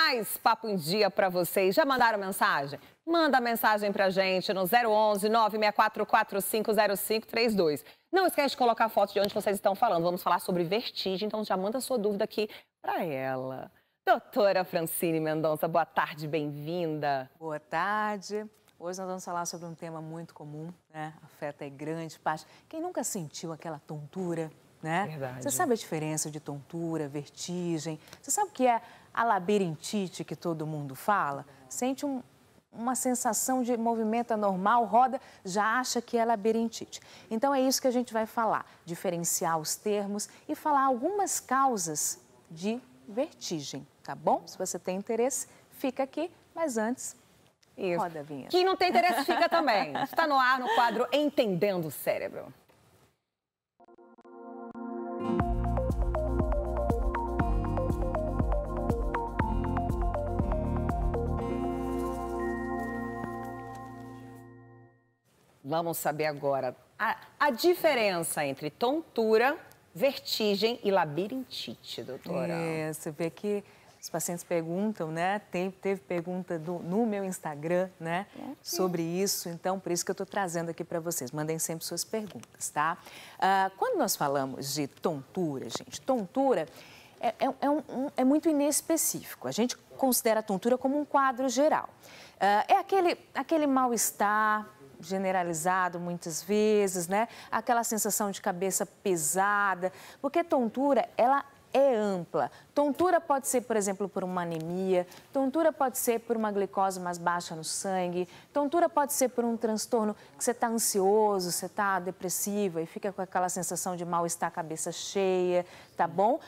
mais Papo em Dia para vocês. Já mandaram mensagem? Manda mensagem pra gente no 011 964450532. Não esquece de colocar a foto de onde vocês estão falando. Vamos falar sobre vertigem, então já manda a sua dúvida aqui para ela. Doutora Francine Mendonça, boa tarde, bem-vinda. Boa tarde. Hoje nós vamos falar sobre um tema muito comum, né? Afeta aí grande parte. Quem nunca sentiu aquela tontura, né? Verdade. Você sabe a diferença de tontura, vertigem? Você sabe o que é a labirintite que todo mundo fala? Sente uma sensação de movimento anormal, roda, já acha que é labirintite. Então é isso que a gente vai falar, diferenciar os termos e falar algumas causas de vertigem, tá bom? Se você tem interesse, fica aqui, mas antes, isso. Roda a vinheta. Quem não tem interesse, fica também. Está no ar no quadro Entendendo o Cérebro. Vamos saber agora a diferença entre tontura, vertigem e labirintite, doutora. Você vê que os pacientes perguntam, né? Teve pergunta no meu Instagram, né? Sobre isso, então por isso que eu estou trazendo aqui para vocês. Mandem sempre suas perguntas, tá? Quando nós falamos de tontura, gente, tontura é muito inespecífico. A gente considera a tontura como um quadro geral. É aquele mal-estar generalizado muitas vezes, né? Aquela sensação de cabeça pesada, porque tontura, ela é ampla. Tontura pode ser, por exemplo, por uma anemia, tontura pode ser por uma glicose mais baixa no sangue, tontura pode ser por um transtorno que você está ansioso, você está depressiva e fica com aquela sensação de mal-estar, cabeça cheia, tá bom?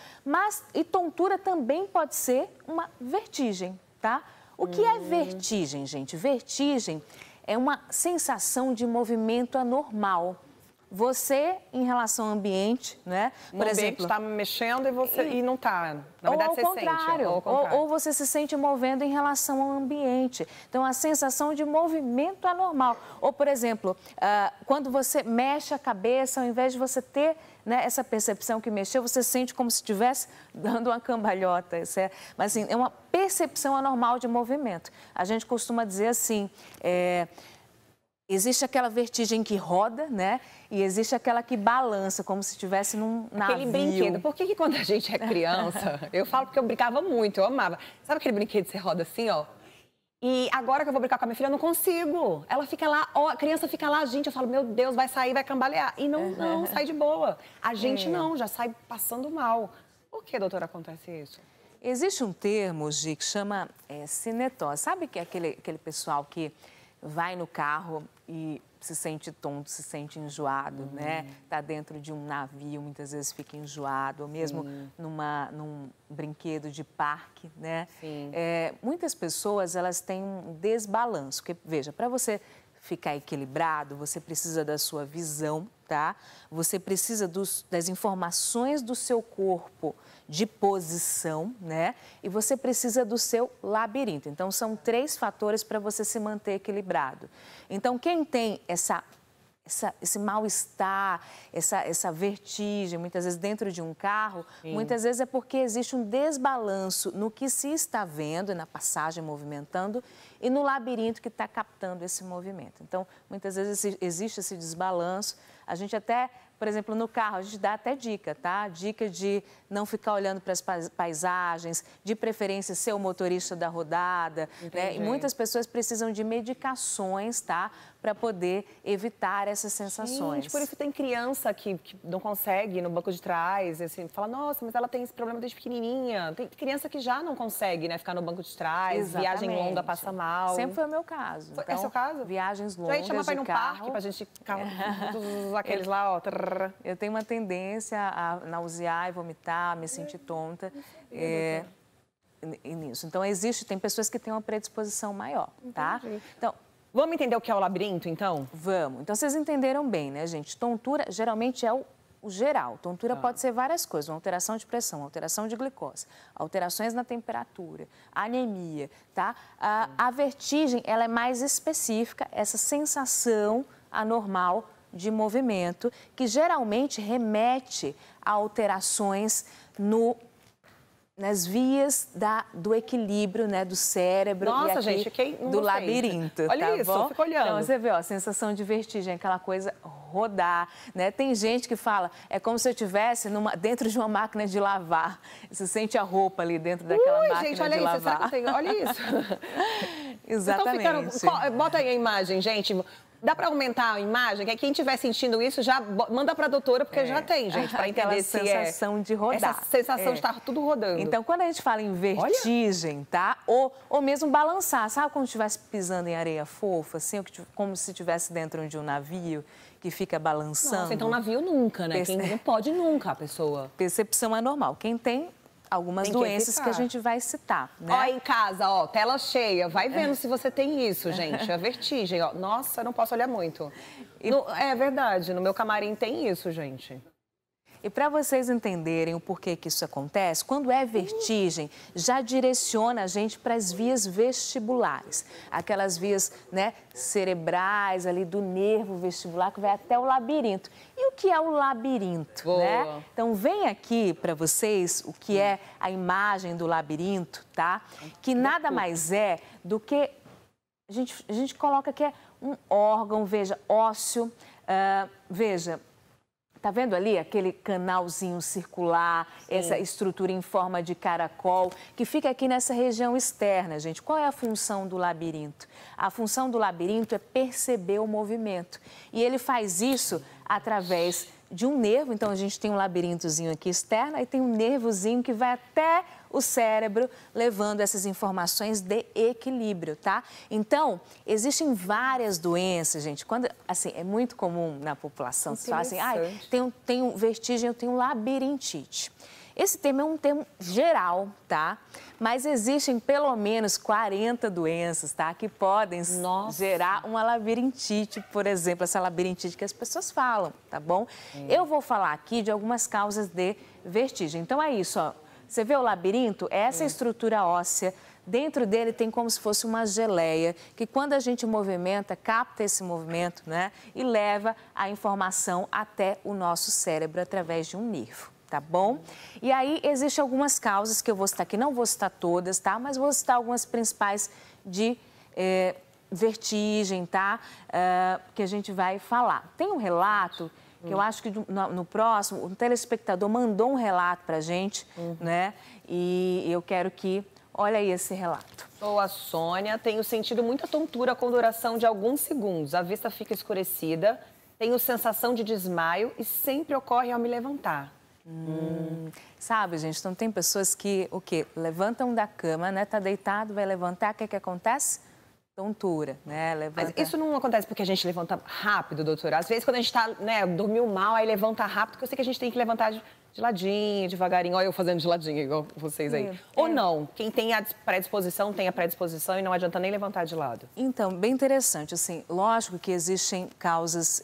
E tontura também pode ser uma vertigem, tá? O que é vertigem, gente? Vertigem é uma sensação de movimento anormal. Você, em relação ao ambiente, né? Por exemplo, está mexendo e não está. Na verdade, você sente. Ou você se sente movendo em relação ao ambiente. Então, a sensação de movimento anormal. Ou, por exemplo, quando você mexe a cabeça, ao invés de você ter, né, essa percepção que mexeu, você sente como se estivesse dando uma cambalhota. Mas, assim, é uma percepção anormal de movimento. A gente costuma dizer assim, existe aquela vertigem que roda, né? E existe aquela que balança, como se estivesse num navio. Aquele brinquedo. Por que quando a gente é criança, eu falo porque eu brincava muito, eu amava. Sabe aquele brinquedo que você roda assim, ó? E agora que eu vou brincar com a minha filha, eu não consigo. Ela fica lá, ó, a criança fica lá, gente, eu falo, meu Deus, vai sair, vai cambalear. E não sai de boa. A gente não, já sai passando mal. Por que, doutora, acontece isso? Existe um termo, Gi, que chama cinetose. Sabe que é aquele pessoal que vai no carro e se sente tonto, se sente enjoado, né? Tá dentro de um navio, muitas vezes fica enjoado, ou mesmo num brinquedo de parque, né? Muitas pessoas, elas têm um desbalanço, porque, veja, para você ficar equilibrado, você precisa da sua visão, tá? Você precisa das informações do seu corpo de posição, né? E você precisa do seu labirinto. Então, são 3 fatores para você se manter equilibrado. Então, quem tem esse mal-estar, essa vertigem, muitas vezes dentro de um carro, muitas vezes é porque existe um desbalanço no que se está vendo, na passagem movimentando, e no labirinto que está captando esse movimento. Então, muitas vezes existe esse desbalanço. A gente até, por exemplo, no carro, a gente dá até dica, tá? Dica de não ficar olhando para as paisagens, de preferência ser o motorista da rodada, né? E muitas pessoas precisam de medicações, tá? Para poder evitar essas sensações. Gente, por isso tem criança que não consegue ir no banco de trás, assim, fala, nossa, mas ela tem esse problema desde pequenininha. Tem criança que já não consegue, né, ficar no banco de trás, viagem longa, passa mal. Sempre foi o meu caso. Então, é seu caso? Viagens longas já chama pra ir num carro. parque pra gente ficar aqueles lá, ó. Eu tenho uma tendência a nausear e vomitar, me sentir tonta. Nisso. Então, tem pessoas que têm uma predisposição maior, tá? Então, vamos entender o que é o labirinto, então? Vamos. Então, vocês entenderam bem, né, gente? Tontura, geralmente, é o geral. Tontura pode ser várias coisas, uma alteração de pressão, alteração de glicose, alterações na temperatura, anemia, tá? A vertigem, ela é mais específica, essa sensação anormal de movimento, que geralmente remete a alterações nas vias do equilíbrio, né, do cérebro. Nossa, e aqui gente, fiquei do labirinto. Olha tá isso, bom? fica olhando. Então você vê, ó, a sensação de vertigem, aquela coisa rodar, né? Tem gente que fala, é como se eu estivesse dentro de uma máquina de lavar. Você sente a roupa ali dentro daquela máquina gente, olha de isso, lavar. será que eu tenho? Olha isso. Exatamente. Bota aí a imagem, gente. Dá para aumentar a imagem? Que quem estiver sentindo isso, já manda para a doutora, porque já tem, gente, para entender se é... sensação de rodar. Essa sensação de estar tudo rodando. Então, quando a gente fala em vertigem, tá? Ou mesmo balançar, sabe como se estivesse pisando em areia fofa, assim, como se estivesse dentro de um navio que fica balançando? Nossa, então navio nunca, né? Quem não pode nunca, a pessoa. Percepção anormal. Quem tem algumas doenças que a gente vai citar, né? Ó, em casa, ó, tela cheia. Vai vendo se você tem isso, gente. A vertigem, ó. Nossa, eu não posso olhar muito. É verdade, no meu camarim tem isso, gente. E para vocês entenderem o porquê que isso acontece, quando é vertigem, já direciona a gente para as vias vestibulares. Aquelas vias, né, cerebrais ali do nervo vestibular que vai até o labirinto. E o que é o labirinto, né? Então, vem aqui para vocês o que é a imagem do labirinto, tá? Que nada mais é do que... A gente coloca que é um órgão, veja, ósseo, veja... Tá vendo ali aquele canalzinho circular, essa estrutura em forma de caracol, que fica aqui nessa região externa, gente? Qual é a função do labirinto? A função do labirinto é perceber o movimento. E ele faz isso através de um nervo. Então, a gente tem um labirintozinho aqui externo e tem um nervozinho que vai até o cérebro, levando essas informações de equilíbrio, tá? Então, existem várias doenças, gente. Quando, assim, é muito comum na população, se fala assim, tenho vertigem, eu tenho labirintite. Esse termo é um termo geral, tá? Mas existem pelo menos 40 doenças, tá? Que podem gerar uma labirintite, por exemplo, essa labirintite que as pessoas falam, tá bom? Eu vou falar aqui de algumas causas de vertigem. Então, é isso, ó. Você vê o labirinto? É essa estrutura óssea. Dentro dele tem como se fosse uma geleia, que quando a gente movimenta, capta esse movimento, né? E leva a informação até o nosso cérebro através de um nervo, tá bom? E aí, existem algumas causas que eu vou citar aqui, não vou citar todas, tá? Mas vou citar algumas principais de vertigem, tá? Que a gente vai falar. Tem um relato... que eu acho que no próximo, o telespectador mandou um relato pra gente, né? E eu quero que... Olha aí esse relato. Sou a Sônia, tenho sentido muita tontura com duração de alguns segundos. A vista fica escurecida, tenho sensação de desmaio e sempre ocorre ao me levantar. Sabe, gente, então tem pessoas que, o quê? Levantam da cama, né? Tá deitado, vai levantar, o que acontece? Tontura, né? Levanta... Mas isso não acontece porque a gente levanta rápido, doutora? Às vezes, quando a gente tá, né, dormiu mal, aí levanta rápido, porque eu sei que a gente tem que levantar de ladinho, devagarinho. Olha eu fazendo de ladinho, igual vocês aí. Ou não, quem tem a predisposição, tem a predisposição e não adianta nem levantar de lado. Então, bem interessante, assim, lógico que existem causas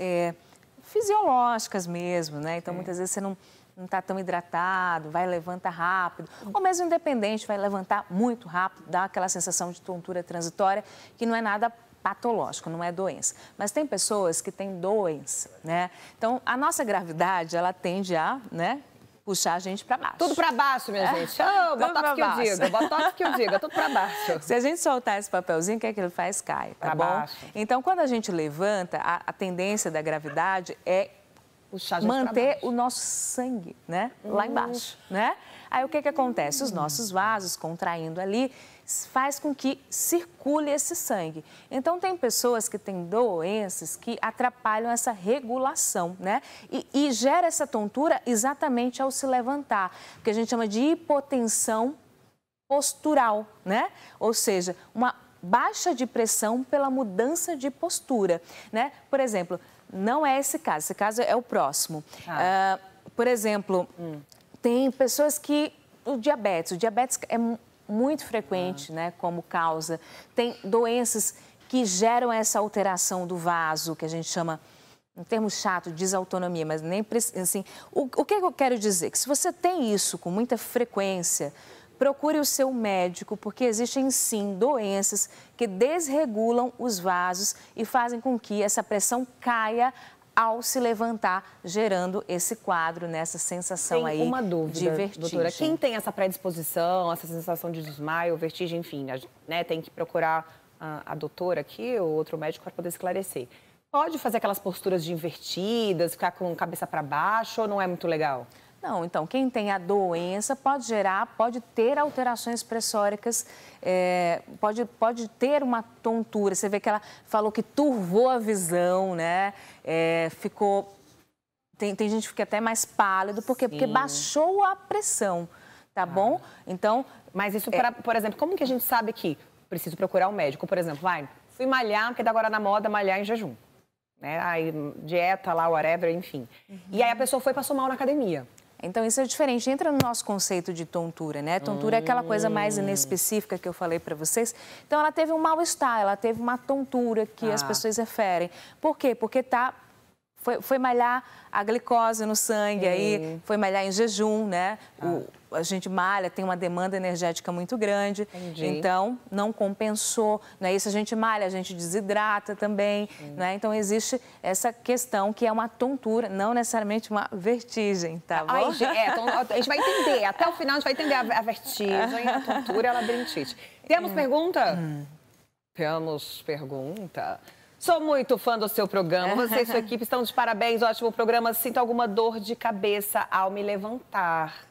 fisiológicas mesmo, né? Então, muitas vezes você não está tão hidratado, vai levantar rápido, ou mesmo independente, vai levantar muito rápido, dá aquela sensação de tontura transitória, que não é nada patológico, não é doença. Mas tem pessoas que têm doença, né? Então, a nossa gravidade, ela tende a, né, puxar a gente para baixo. Tudo para baixo, minha gente. Oh, botox que eu diga, botox que eu diga, tudo para baixo. Se a gente soltar esse papelzinho, o que é que ele faz? Cai, tá bom? Baixo. Então, quando a gente levanta, a tendência da gravidade é manter o nosso sangue, né, lá embaixo, né? Aí o que acontece? Os nossos vasos contraindo ali faz com que circule esse sangue. Então tem pessoas que têm doenças que atrapalham essa regulação, né? E gera essa tontura exatamente ao se levantar, que a gente chama de hipotensão postural, né? Ou seja, uma baixa de pressão pela mudança de postura, né? Por exemplo, não é esse caso é o próximo. Por exemplo, tem pessoas que... O diabetes é muito frequente, né, como causa. Tem doenças que geram essa alteração do vaso, que a gente chama, um termo chato, desautonomia, mas nem assim. O que eu quero dizer? Que se você tem isso com muita frequência, procure o seu médico, porque existem sim doenças que desregulam os vasos e fazem com que essa pressão caia ao se levantar, gerando esse quadro, nessa sensação aí uma dúvida, de vertigem. doutora. Quem tem essa predisposição, essa sensação de desmaio, vertigem, enfim, né, tem que procurar a doutora aqui ou outro médico para poder esclarecer. Pode fazer aquelas posturas de invertidas, ficar com a cabeça para baixo ou não é muito legal? Não, então, quem tem a doença pode ter alterações pressóricas, pode ter uma tontura. Você vê que ela falou que turvou a visão, né? Ficou... Tem gente que fica até mais pálido, porque baixou a pressão, tá bom? Então... Mas isso, por exemplo, como que a gente sabe que preciso procurar um médico? Por exemplo, fui malhar, porque tá agora na moda malhar em jejum. Né? Aí, dieta lá, whatever, enfim. E aí a pessoa foi e passou mal na academia. Então, isso é diferente. Entra no nosso conceito de tontura, né? Tontura é aquela coisa mais inespecífica que eu falei para vocês. Então, ela teve um mal-estar, ela teve uma tontura que as pessoas referem. Por quê? Porque foi malhar a glicose no sangue, aí foi malhar em jejum, né? A gente malha, tem uma demanda energética muito grande, então não compensou, não é isso? A gente malha, a gente desidrata também, né? Então existe essa questão que é uma tontura, não necessariamente uma vertigem, tá bom? A gente vai entender, até o final a gente vai entender a vertigem, a tontura e a labirintite. Temos pergunta? Temos pergunta. Sou muito fã do seu programa. Você e sua equipe estão de parabéns. Ótimo programa. Sinto alguma dor de cabeça ao me levantar.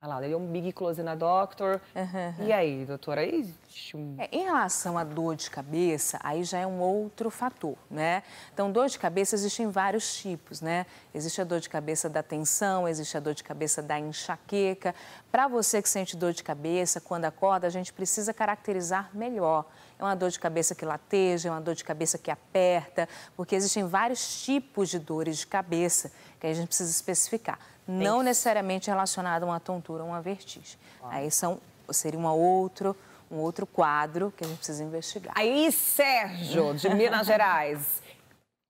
Olha lá, deu um big close na doctor. E aí, doutora? Em relação à dor de cabeça, aí já é um outro fator, né? Então, dor de cabeça existem vários tipos, né? Existe a dor de cabeça da tensão, existe a dor de cabeça da enxaqueca. Para você que sente dor de cabeça, quando acorda, a gente precisa caracterizar melhor. É uma dor de cabeça que lateja, é uma dor de cabeça que aperta, porque existem vários tipos de dores de cabeça que a gente precisa especificar. Não necessariamente relacionado a uma tontura ou uma vertigem. Aí seria um outro quadro que a gente precisa investigar. Aí, Sérgio, de Minas Gerais.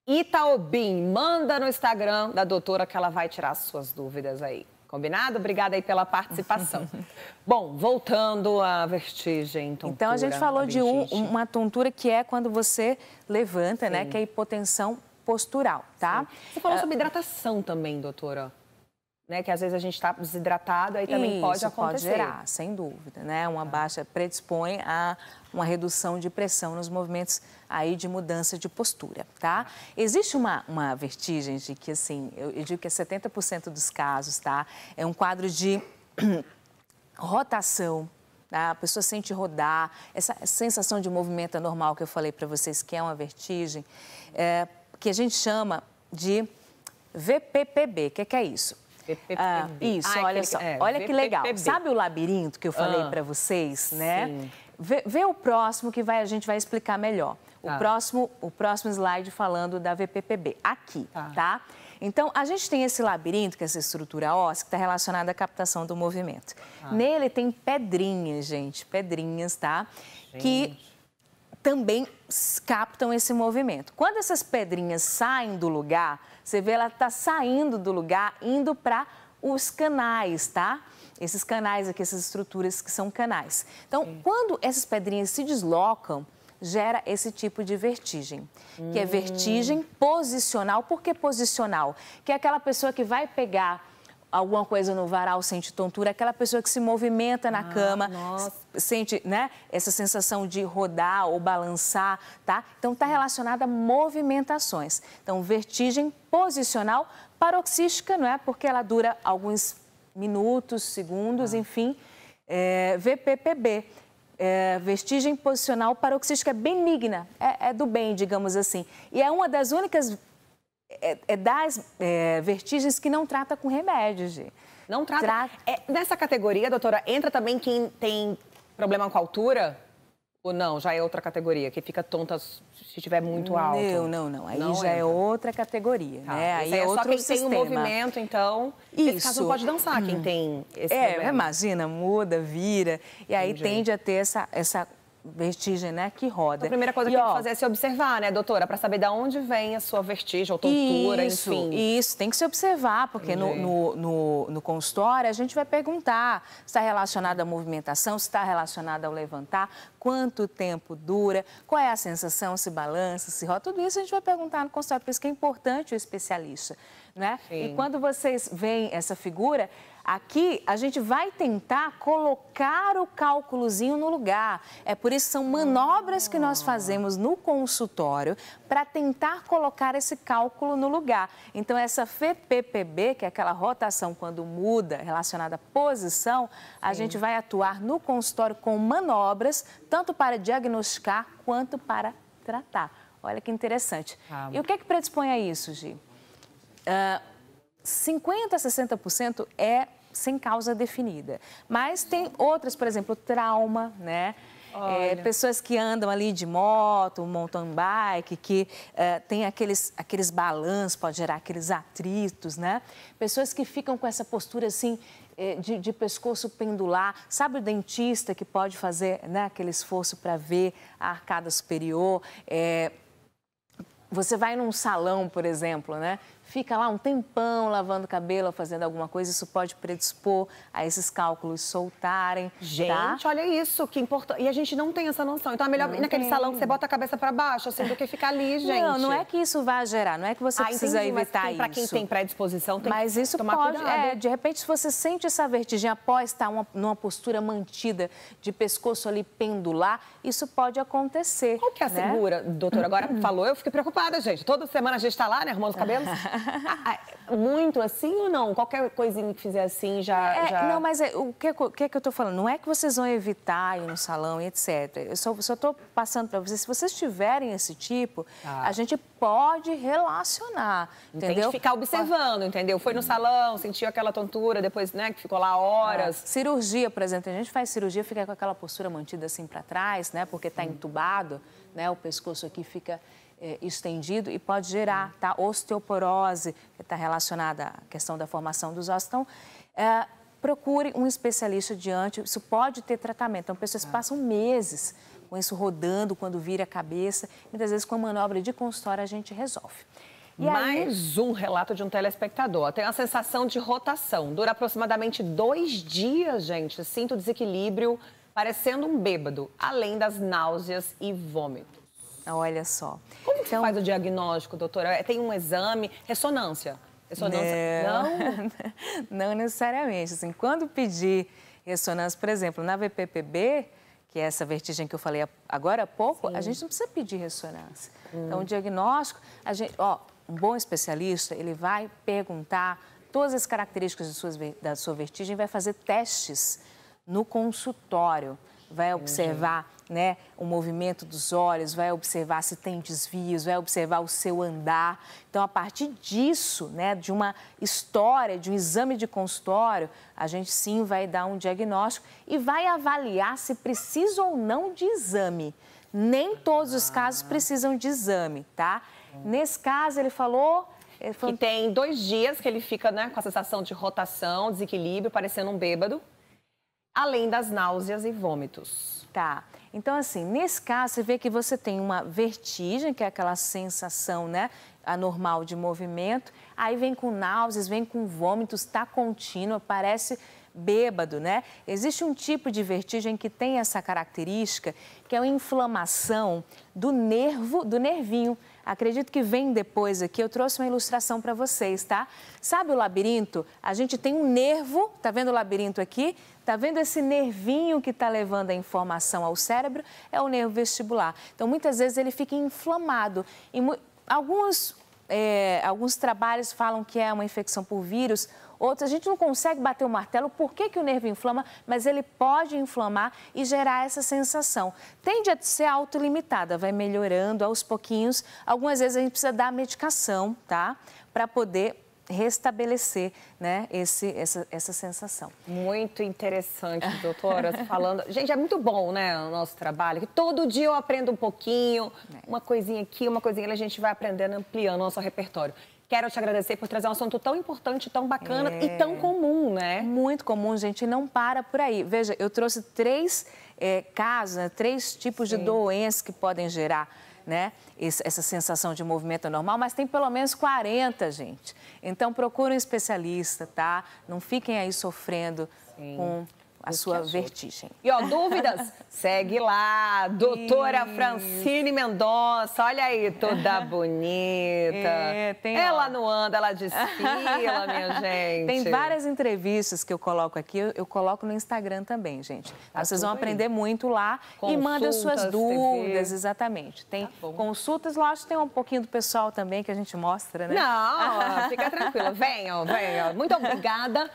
Itaobim, manda no Instagram da doutora que ela vai tirar as suas dúvidas aí. Combinado? Obrigada aí pela participação. Bom, voltando à vertigem, tontura. Então, a gente falou de uma tontura que é quando você levanta, né? Que é a hipotensão postural, tá? Você falou sobre hidratação também, doutora. Né, que às vezes a gente está desidratado, aí também pode acontecer. Pode gerar, sem dúvida, né? Uma baixa predispõe a uma redução de pressão nos movimentos aí de mudança de postura, tá? Existe uma vertigem de que, assim, eu digo que é 70% dos casos, tá? É um quadro de rotação, tá? A pessoa sente rodar, essa sensação de movimento anormal que eu falei para vocês, que é uma vertigem, que a gente chama de VPPB. O que é isso? Isso, olha só. Olha que legal. Sabe o labirinto que eu falei para vocês, né? Sim. Vê o próximo que a gente vai explicar melhor. O próximo slide falando da VPPB. Aqui, tá? Então, a gente tem esse labirinto, que é essa estrutura óssea, que está relacionada à captação do movimento. Nele tem pedrinhas, gente. Pedrinhas, tá? Que também captam esse movimento. Quando essas pedrinhas saem do lugar, você vê ela está saindo do lugar, indo para os canais, tá? Esses canais aqui, essas estruturas que são canais. Então, quando essas pedrinhas se deslocam, gera esse tipo de vertigem, que é vertigem posicional. Por que posicional? Que é aquela pessoa que vai pegar alguma coisa no varal, sente tontura, aquela pessoa que se movimenta na cama, sente, né, essa sensação de rodar ou balançar, tá? Então, está relacionada a movimentações. Então, vertigem posicional, paroxística, não é? Porque ela dura alguns minutos, segundos, enfim. VPPB, vertigem posicional paroxística benigna, é do bem, digamos assim. E é uma das únicas das vertigens que não trata com remédios, gente. Não trata? Nessa categoria, doutora, entra também quem tem problema com a altura? Ou não? Já é outra categoria, que fica tonta se estiver muito alto? Não. Aí não já é outra categoria, né? Aí é outro só quem sistema. tem um movimento, então... Nesse caso, não pode dançar quem tem esse problema. Imagina, muda, vira. E aí tende a ter essa vertigem, né, que roda. Então, a primeira coisa que tem que fazer é se observar, né, doutora? Para saber de onde vem a sua vertigem ou tontura, enfim. Isso, tem que se observar, porque no consultório a gente vai perguntar se está relacionado à movimentação, se está relacionado ao levantar. quanto tempo dura, qual é a sensação, se balança, se rola, tudo isso a gente vai perguntar no consultório, por isso que é importante o especialista, né? E quando vocês veem essa figura, aqui a gente vai tentar colocar o cálculozinho no lugar. É por isso que são manobras que nós fazemos no consultório para tentar colocar esse cálculo no lugar. Então, essa FPPB, que é aquela rotação quando muda relacionada à posição, a gente vai atuar no consultório com manobras, tanto para diagnosticar quanto para tratar. Olha que interessante. E o que é que predispõe a isso, Gi? 50% a 60% é sem causa definida. Mas tem outras, por exemplo, trauma, né? Pessoas que andam ali de moto, mountain bike, que tem aqueles balanços, pode gerar aqueles atritos, né? Pessoas que ficam com essa postura assim, de pescoço pendular. Sabe o dentista que pode fazer, né, aquele esforço para ver a arcada superior? Você vai num salão, por exemplo, né? Fica lá um tempão lavando cabelo, fazendo alguma coisa, isso pode predispor a esses cálculos soltarem. Gente, olha isso, que importante. E a gente não tem essa noção. Então é melhor ir naquele salão que você bota a cabeça para baixo, assim, do que ficar ali, gente. Não é que isso vai gerar, não é que você precisa evitar isso. Para quem tem predisposição, tem mas isso tomar pode, cuidado. De repente, se você sente essa vertigem após estar numa postura mantida, de pescoço ali pendular, isso pode acontecer. Qual que é a segura, doutora? Agora falou, eu fiquei preocupada, gente. Toda semana a gente está lá, né, arrumando os cabelos. Muito assim ou não? Qualquer coisinha que fizer assim já... Não, mas o que eu estou falando? Não é que vocês vão evitar ir no salão e etc. Eu só estou passando para vocês, se vocês tiverem esse tipo, a gente pode relacionar, entendeu? Tem que ficar observando, entendeu? Foi no salão, sentiu aquela tontura, depois, né, que ficou lá horas. Cirurgia, por exemplo, a gente faz cirurgia, fica com aquela postura mantida assim para trás, né, porque está entubado, né, o pescoço aqui fica... estendido e pode gerar osteoporose, que está relacionada à questão da formação dos ossos. Então, procure um especialista diante, isso pode ter tratamento. Então, pessoas passam meses com isso rodando quando vira a cabeça. Muitas vezes, com a manobra de consultório, a gente resolve. E mais um relato de um telespectador. Tem a sensação de rotação. Dura aproximadamente 2 dias, gente. Sinto desequilíbrio, parecendo um bêbado, além das náuseas e vômitos. Olha só. Como que você faz o diagnóstico, doutora? Tem um exame? Ressonância? Não? Não necessariamente. Assim, quando pedir ressonância, por exemplo, na VPPB, que é essa vertigem que eu falei agora há pouco, a gente não precisa pedir ressonância. Então, o diagnóstico, um bom especialista, ele vai perguntar todas as características da sua vertigem, vai fazer testes no consultório, vai observar, né, o movimento dos olhos, vai observar se tem desvios, vai observar o seu andar. Então, a partir disso, né, de uma história, de um exame de consultório, a gente sim vai dar um diagnóstico e vai avaliar se precisa ou não de exame. Nem todos os casos precisam de exame, tá? Nesse caso, ele falou... Que tem 2 dias que ele fica, né, com a sensação de rotação, desequilíbrio, parecendo um bêbado, além das náuseas e vômitos. Tá. Então, assim, nesse caso, você vê que você tem uma vertigem, que é aquela sensação, né, anormal de movimento, aí vem com náuseas, vem com vômitos, está contínua, parece bêbado, né? Existe um tipo de vertigem que tem essa característica, que é a inflamação do nervinho. Acredito que vem depois aqui, eu trouxe uma ilustração para vocês, tá? Sabe o labirinto? A gente tem um nervo, tá vendo o labirinto aqui? Tá vendo esse nervinho que está levando a informação ao cérebro? É o nervo vestibular. Então, muitas vezes ele fica inflamado. Alguns trabalhos falam que é uma infecção por vírus, outros a gente não consegue bater o martelo por que o nervo inflama, mas ele pode inflamar e gerar essa sensação. Tende a ser autolimitada, vai melhorando aos pouquinhos. Algumas vezes a gente precisa dar medicação, tá? Para poder restabelecer, né, essa sensação. Muito interessante, doutora, falando. Gente, é muito bom, né, o nosso trabalho, que todo dia eu aprendo um pouquinho, uma coisinha aqui, uma coisinha ali, a gente vai aprendendo, ampliando o nosso repertório. Quero te agradecer por trazer um assunto tão importante, tão bacana e tão comum, né? Muito comum, gente, não para por aí. Veja, eu trouxe 3 casos, né, 3 tipos de doenças que podem gerar, né, essa sensação de movimento anormal, mas tem pelo menos 40, gente. Então, procure um especialista, tá? Não fiquem aí sofrendo a sua vertigem. E, ó, dúvidas? Segue lá, doutora Francine Mendonça. Olha aí, toda bonita. Ela não anda, ela desfila, minha gente. Tem várias entrevistas que eu coloco aqui, eu coloco no Instagram também, gente. Vocês vão aprender muito lá e mandem suas dúvidas, TV. Exatamente. Tem consultas, lógico, tem um pouquinho do pessoal também que a gente mostra, né? Não, fica tranquila. Venham, venham. Muito obrigada.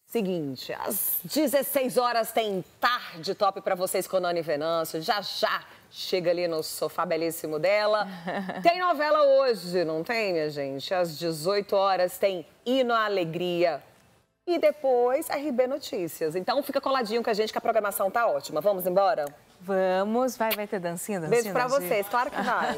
Seguinte, às 16 horas tem Tarde Top para vocês com Nani Venâncio. Já chega ali no sofá belíssimo dela. Tem novela hoje, não tem, minha gente? Às 18 horas tem Hino à Alegria. E depois RB Notícias. Então fica coladinho com a gente que a programação tá ótima. Vamos embora? Vamos, vai ter dancinha? Beijo pra vocês, claro que vai.